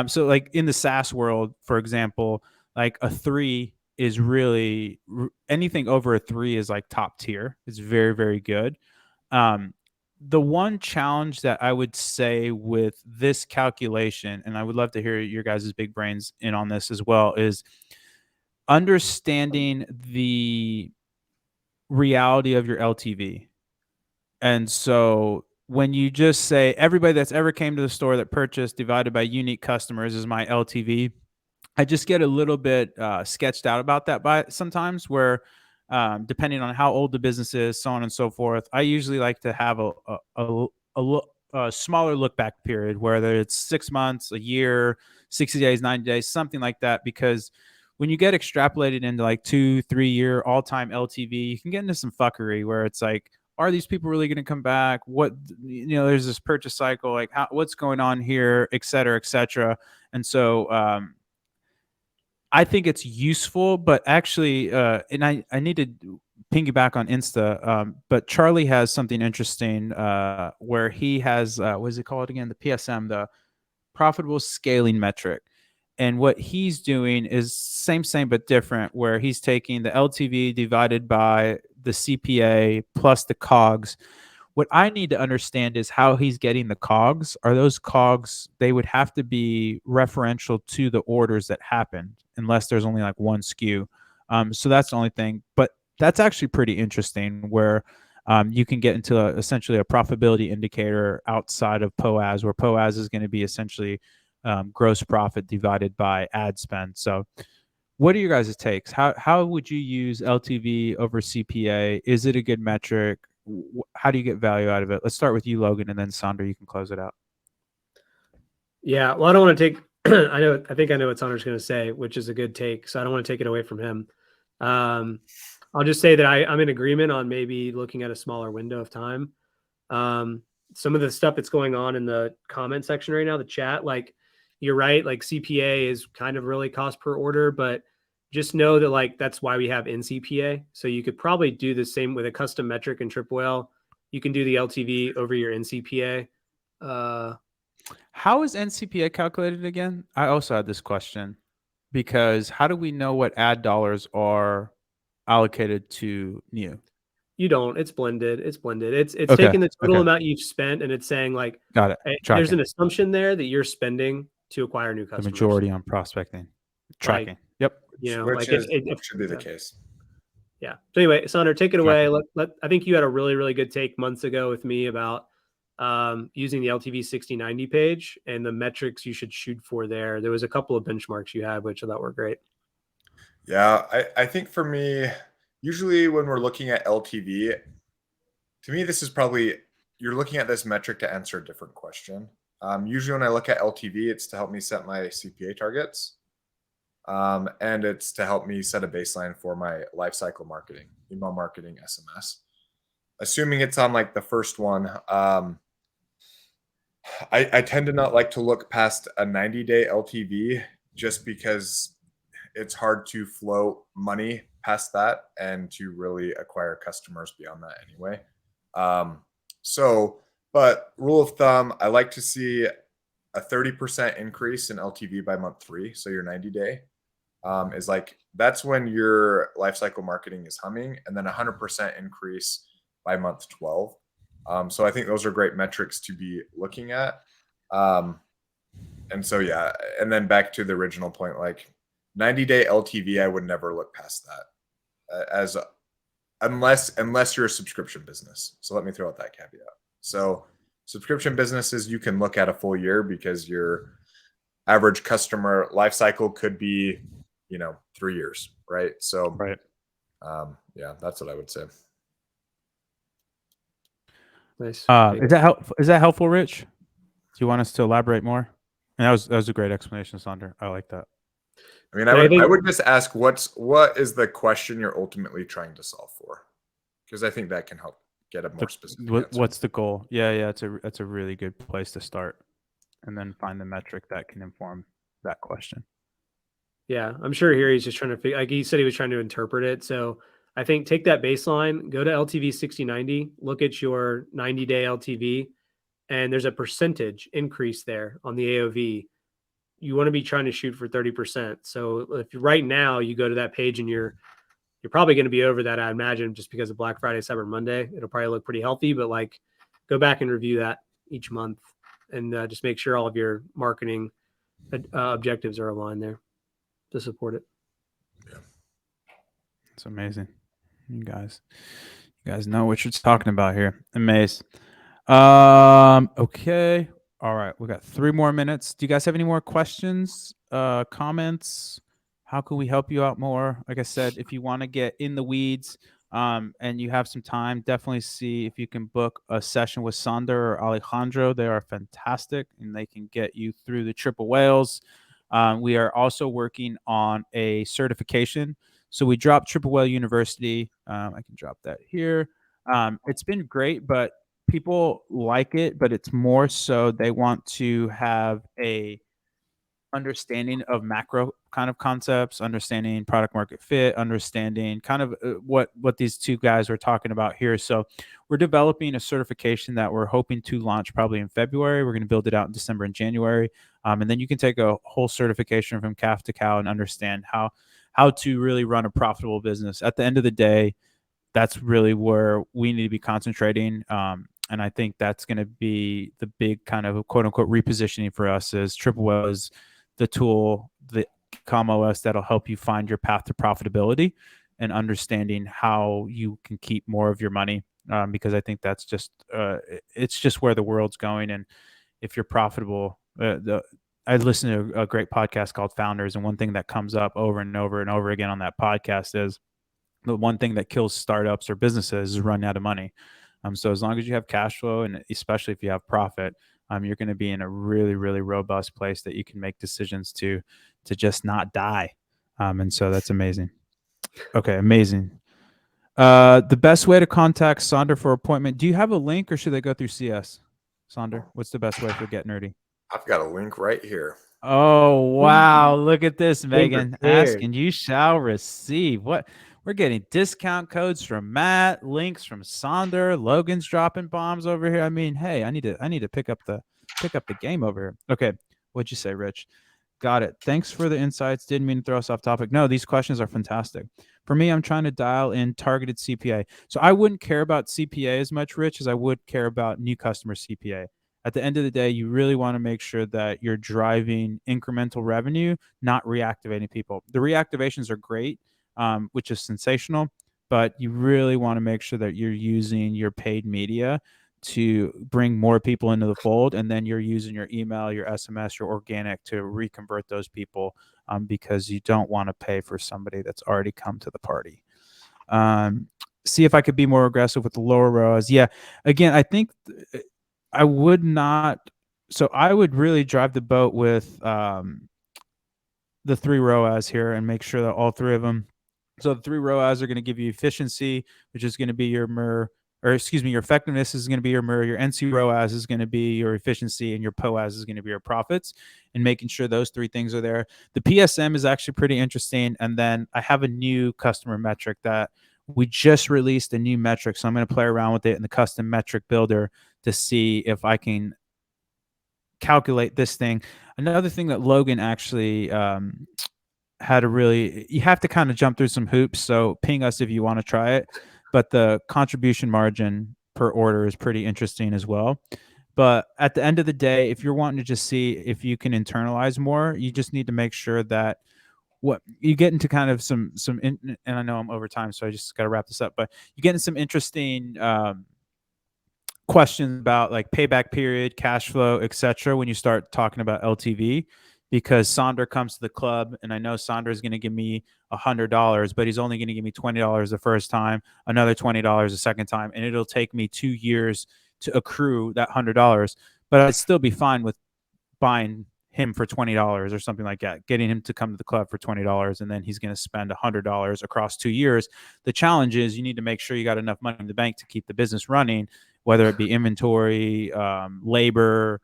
So like in the SaaS world, for example, like a 3 is really anything over a 3 is like top tier. It's very, very good. The one challenge that I would say with this calculation, and I would love to hear your guys' big brains in on this as well, is understanding the reality of your LTV. And so when you just say everybody that's ever came to the store that purchased divided by unique customers is my LTV, I just get a little bit sketched out about that by sometimes where depending on how old the business is, so on and so forth, I usually like to have a smaller look back period, whether it's 6 months, a year, 60 days, 90 days, something like that. Because when you get extrapolated into like 2-3 year all-time LTV, you can get into some fuckery where it's like, are these people really going to come back? What, there's this purchase cycle, like what's going on here, et cetera, et cetera. And so, I think it's useful, but actually, and I need to piggyback on Insta, but Charlie has something interesting where he has, what is it called again? The PSM, the profitable scaling metric. And what he's doing is same, but different, where he's taking the LTV divided by the CPA plus the COGS. What I need to understand is how he's getting the COGS. Are those COGS, they would have to be referential to the orders that happened, unless there's only like one SKU. So that's the only thing. But that's actually pretty interesting where you can get into essentially a profitability indicator outside of POAS, where POAS is going to be essentially gross profit divided by ad spend. So what are your guys' takes? How would you use LTV over CPA? Is it a good metric? How do you get value out of it? Let's start with you, Logan, and then Saunders, you can close it out. Yeah, well, I don't want to take. I think I know what Saunders going to say, which is a good take. So I don't want to take it away from him. I'll just say that I'm in agreement on maybe looking at a smaller window of time. Some of the stuff that's going on in the comment section right now, the chat, like you're right, like CPA is kind of really cost per order, but just know that like that's why we have NCPA. So you could probably do the same with a custom metric in Triple L. You can do the LTV over your NCPA. How is NCPA calculated again? I also had this question because how do we know what ad dollars are allocated to new? You don't. It's blended. It's Okay, taking the total okay. amount you've spent and it's saying like, Got it. there's Tracking. an assumption there that you're spending to acquire new The customers. majority on prospecting. Tracking. Yep. You know, Which like should be the case. Yeah. So anyway, Saunders, take it away. Tracking. I think you had a really, really good take months ago with me about using the LTV 60/90 page and the metrics you should shoot for there. There was a couple of benchmarks you had, which I thought were great. Yeah, I think for me, usually when we're looking at LTV, to me, this is probably, you're looking at this metric to answer a different question. Usually when I look at LTV, it's to help me set my CPA targets. And it's to help me set a baseline for my lifecycle marketing, email marketing, SMS. Assuming it's on like the first one, I tend to not like to look past a 90-day LTV just because it's hard to flow money past that and to really acquire customers beyond that anyway. But rule of thumb, I like to see a 30% increase in LTV by month 3. So your 90-day is like, that's when your lifecycle marketing is humming, and then 100% increase by month 12. So I think those are great metrics to be looking at. And so, yeah. And then back to the original point, like 90-day LTV, I would never look past that unless you're a subscription business. So let me throw out that caveat. So subscription businesses, you can look at a full year because your average customer life cycle could be, 3 years, right? So, right. Yeah, that's what I would say. Nice. Is that helpful, Rich? Do you want us to elaborate more? And that was a great explanation, Saunders. I like that. I mean, I would just ask what is the question you're ultimately trying to solve for? Because I think that can help get a more specific answer. What's the goal? Yeah. It's a really good place to start, and then find the metric that can inform that question. Yeah, I'm sure here he's just trying to figure. Like he said, he was trying to interpret it. So I think take that baseline, go to LTV 60/90, look at your 90-day LTV, and there's a percentage increase there on the AOV. You want to be trying to shoot for 30%. So if right now you go to that page and you're probably going to be over that, I imagine, just because of Black Friday, Cyber Monday, it'll probably look pretty healthy. But like, go back and review that each month, and just make sure all of your marketing objectives are aligned there to support it. It's amazing. You guys know what you're talking about here. Amazing. Okay. All right. We got 3 more minutes. Do you guys have any more questions, comments? How can we help you out more? Like I said, if you want to get in the weeds, and you have some time, definitely see if you can book a session with Sander or Alejandro. They are fantastic, and they can get you through the triple whales. We are also working on a certification. So we dropped Triple Whale University. I can drop that here. It's been great, but people like it, but it's more so they want to have a understanding of macro kind of concepts, understanding product market fit, understanding kind of what these two guys were talking about here. So we're developing a certification that we're hoping to launch probably in February. We're going to build it out in December and January. And then you can take a whole certification from calf to cow and understand how to really run a profitable business. At the end of the day, that's really where we need to be concentrating. And I think that's going to be the big kind of quote unquote repositioning for us. Is Triple Whale is the tool, the CommOS that'll help you find your path to profitability and understanding how you can keep more of your money. Because I think that's just it's just where the world's going. And if you're profitable, I listen to a great podcast called Founders, and one thing that comes up over and over and over again on that podcast is the one thing that kills startups or businesses is running out of money. So as long as you have cash flow, and especially if you have profit, you're going to be in a really, really robust place that you can make decisions to just not die. And so that's amazing. Okay, amazing. The best way to contact Saunders for appointment. Do you have a link, or should they go through CS? Saunders, what's the best way for Get Nerdy? I've got a link right here. Oh, wow. Look at this, Megan. prepared. Ask and you shall receive. What? We're getting discount codes from Matt, links from Saunders. Logan's dropping bombs over here. I mean, hey, I need to pick up the game over here. Okay. What'd you say, Rich? Got it. Thanks for the insights. Didn't mean to throw us off topic. No, these questions are fantastic. For me, I'm trying to dial in targeted CPA. So I wouldn't care about CPA as much, Rich, as I would care about new customer CPA. At the end of the day, you really want to make sure that you're driving incremental revenue, not reactivating people. The reactivations are great, which is sensational, but you really want to make sure that you're using your paid media to bring more people into the fold, and then you're using your email, your SMS, your organic to reconvert those people, because you don't want to pay for somebody that's already come to the party. See if I could be more aggressive with the lower ROAS. Yeah, again, I think I would not. So I would really drive the boat with the 3 ROAS here and make sure that all 3 of them. So the 3 ROAS are going to give you efficiency, which is going to be your MER, or excuse me, your effectiveness is going to be your MER, your NC ROAS is going to be your efficiency, and your POAS is going to be your profits, and making sure those 3 things are there. The PSM is actually pretty interesting. And then I have a new customer metric that we just released, a new metric. So I'm going to play around with it in the custom metric builder to see if I can calculate this thing. Another thing that Logan actually had a really, you have to kind of jump through some hoops. So ping us if you want to try it. But the contribution margin per order is pretty interesting as well. But at the end of the day, if you're wanting to just see if you can internalize more, you just need to make sure that what you get into kind of and I know I'm over time, so I just got to wrap this up, but you get into some interesting questions about like payback period, cash flow, etc. when you start talking about LTV, because Saunders comes to the club, and I know Saunders is going to give me $100, but he's only going to give me $20 the first time, another $20 the second time, and it'll take me 2 years to accrue that $100. But I'd still be fine with buying him for $20 or something like that, getting him to come to the club for $20, and then he's going to spend $100 across 2 years. The challenge is you need to make sure you got enough money in the bank to keep the business running, whether it be inventory, labor,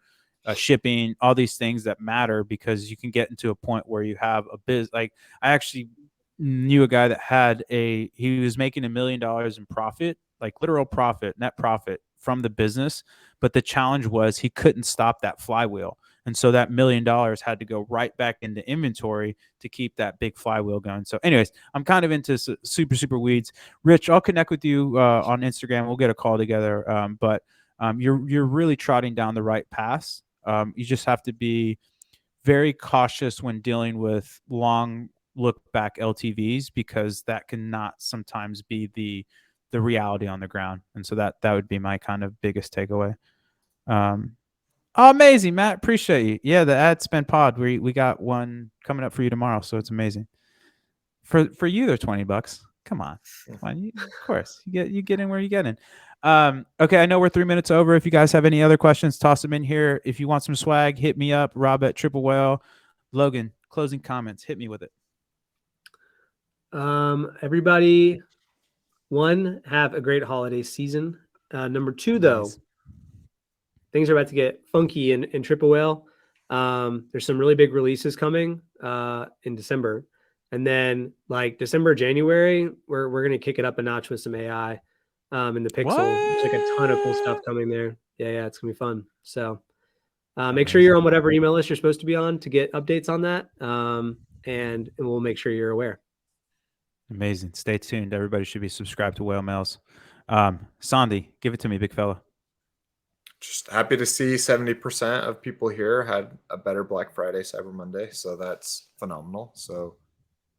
shipping, all these things that matter, because you can get into a point where you have a biz. Like, I actually knew a guy that he was making $1 million in profit, like literal profit, net profit from the business. But the challenge was he couldn't stop that flywheel. And so that $1 million had to go right back into inventory to keep that big flywheel going. So anyways, I'm kind of into super weeds. Rich, I'll connect with you on Instagram. We'll get a call together. But you're really trotting down the right path. You just have to be very cautious when dealing with long look back LTVs, because that cannot sometimes be the reality on the ground. And so that would be my kind of biggest takeaway. Oh, amazing, Matt. Appreciate you. Yeah, the ad spend pod. We got one coming up for you tomorrow, so it's amazing. For you, they're $20. Come on. Of course, you get in where you get in. Okay, I know we're 3 minutes over. If you guys have any other questions, toss them in here. If you want some swag, hit me up. Rob at Triple Whale. Logan, closing comments. Hit me with it. Everybody, one, have a great holiday season. Number two, though, Nice. things are about to get funky in Triple Whale. There's some really big releases coming in December. And then like December, January, we're going to kick it up a notch with some AI in the Pixel. There's like a ton of cool stuff coming there. Yeah, it's going to be fun. So make sure you're on whatever email list you're supposed to be on to get updates on that. And we'll make sure you're aware. Amazing. Stay tuned. Everybody should be subscribed to Whale Mails. Sandy, give it to me, big fella. Just happy to see 70% of people here had a better Black Friday, Cyber Monday. So that's phenomenal. So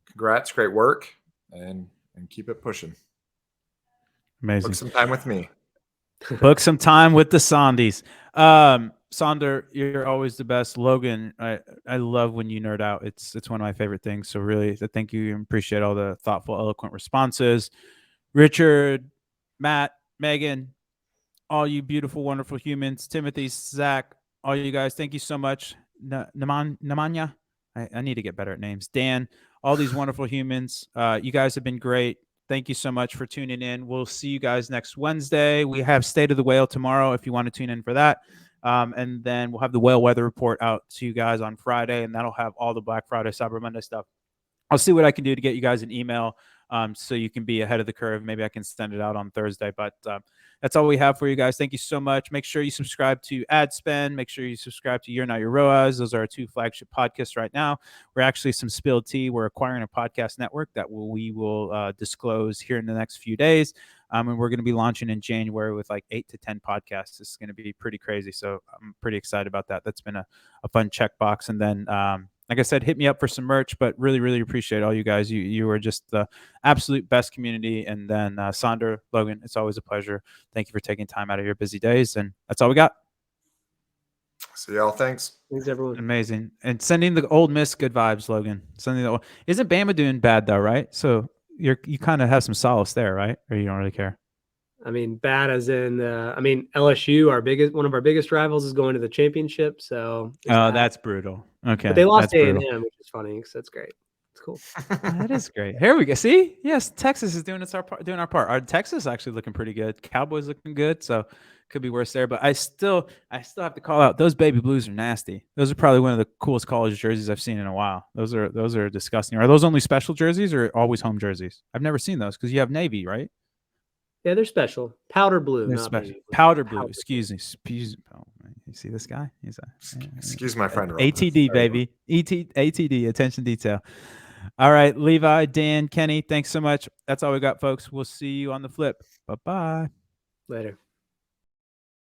congrats, great work, and keep it pushing. Amazing. Book some time with me. Book some time with the Saunders. Saunder, you're always the best. Logan, I love when you nerd out. It's one of my favorite things. So really, thank you and appreciate all the thoughtful, eloquent responses. Richard, Matt, Megan, all you beautiful, wonderful humans. Timothy, Zach, all you guys, thank you so much. Namanya, I need to get better at names. Dan, all these wonderful humans. You guys have been great. Thank you so much for tuning in. We'll see you guys next Wednesday. We have State of the Whale tomorrow if you want to tune in for that. And then we'll have the whale weather report out to you guys on Friday, and that'll have all the Black Friday, Cyber Monday stuff. I'll see what I can do to get you guys an email so you can be ahead of the curve. Maybe I can send it out on Thursday, but that's all we have for you guys. Thank you so much. Make sure you subscribe to Ad Spend. Make sure you subscribe to You're Not Your ROAS. Those are our two flagship podcasts right now. We're actually some spilled tea. We're acquiring a podcast network that we will disclose here in the next few days. And we're going to be launching in January with like 8 to 10 podcasts. It's going to be pretty crazy. So I'm pretty excited about that. That's been a fun checkbox. And then, like I said, hit me up for some merch, but really appreciate all you guys. You are just the absolute best community. And then Saunder, Logan, it's always a pleasure. Thank you for taking time out of your busy days. And that's all we got. See y'all. Thanks. Thanks, everyone. Amazing. And sending the Ole Miss good vibes, Logan. Isn't Bama doing bad though, right? So you kind of have some solace there, right? Or you don't really care? I mean, bad as in, LSU, one of our biggest rivals, is going to the championship. So that's brutal. Okay, but they lost A&M, which is funny. So that's great. It's cool. That is great. Here we go. See, yes, Texas is doing our part. Our Texas actually looking pretty good. Cowboys looking good. So could be worse there. But I still have to call out, those baby blues are nasty. Those are probably one of the coolest college jerseys I've seen in a while. Those are disgusting. Are those only special jerseys or always home jerseys? I've never seen those because you have navy, right? Yeah, they're special. Powder blue. They're not special. navy blue. Powder blue. Excuse me. Oh, you see this guy? He's Excuse my friend. Rob. ATD, baby. ATD, attention detail. All right, Levi, Dan, Kenny, thanks so much. That's all we got, folks. We'll see you on the flip. Bye-bye. Later.